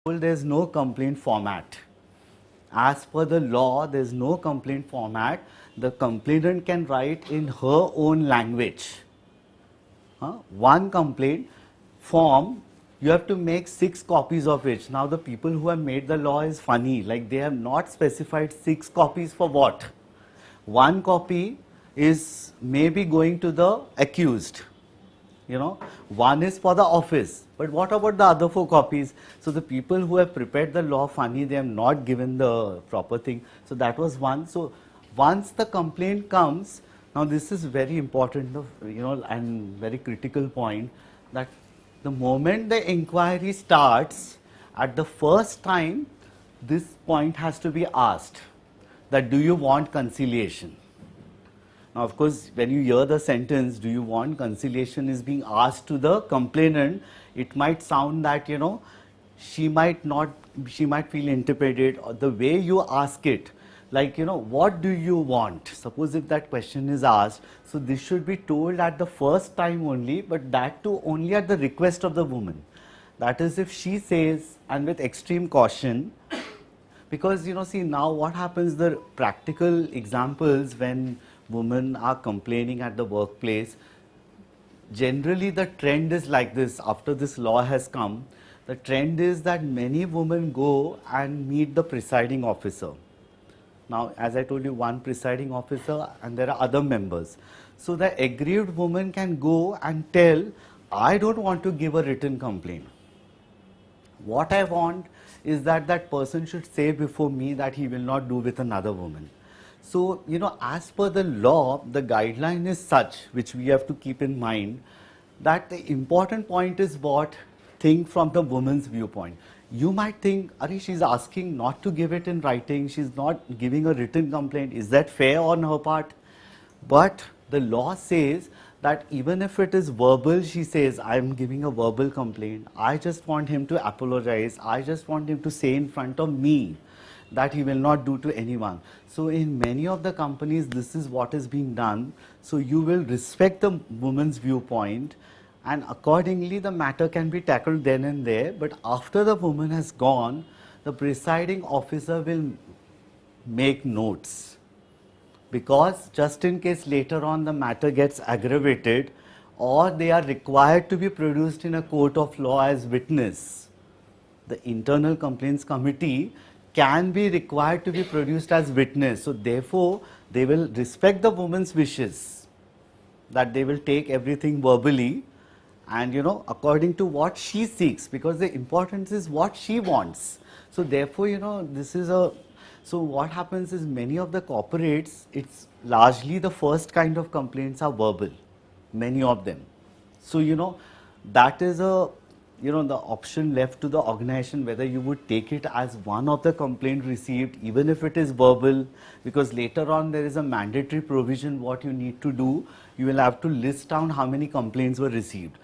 There's no complaint format. As per the law, there's no complaint format. The complainant can write in her own language. One complaint form, you have to make 6 copies of it. Now the people who have made the law is funny, like they have not specified 6 copies for what. One copy is maybe going to the accused. One is for the office, but what about the other 4 copies? So the people who have prepared the law funny, they have not given the proper thing. So that was one. So once the complaint comes, now this is very important, and very critical point, that the moment the inquiry starts, at the first time, this point has to be asked, that do you want conciliation? Now, of course, when you hear the sentence, do you want conciliation is being asked to the complainant, it might sound that, she might feel intimidated, or the way you ask it, like, what do you want? Suppose if that question is asked, so this should be told at the first time only, but that too only at the request of the woman. That is, if she says, and with extreme caution, because, see, now what happens, the practical examples when women are complaining at the workplace, generally the trend is like this. After this law has come, the trend is that many women go and meet the presiding officer. Now, as I told you, one presiding officer and there are other members. So the aggrieved woman can go and tell, I don't want to give a written complaint. What I want is that that person should say before me that he will not do with another woman. So, as per the law, the guideline is such, which we have to keep in mind, that the important point is what? Think from the woman's viewpoint. You might think, Ari, she's asking not to give it in writing, she's not giving a written complaint. Is that fair on her part? But the law says that even if it is verbal, she says, I'm giving a verbal complaint, I just want him to apologize, I just want him to say in front of me that he will not do to anyone. So in many of the companies, this is what is being done. So you will respect the woman's viewpoint, and accordingly the matter can be tackled then and there. But after the woman has gone, the presiding officer will make notes, because just in case later on the matter gets aggravated, or they are required to be produced in a court of law as witness, the internal complaints committee can be required to be produced as witness. So therefore, they will respect the woman's wishes, that they will take everything verbally and, according to what she seeks, because the importance is what she wants. So therefore, this is so what happens is many of the corporates, it's largely the first kind of complaints are verbal, many of them. So, that is the option left to the organization, whether you would take it as one of the complaint received, even if it is verbal, because later on there is a mandatory provision what you need to do. You will have to list down how many complaints were received.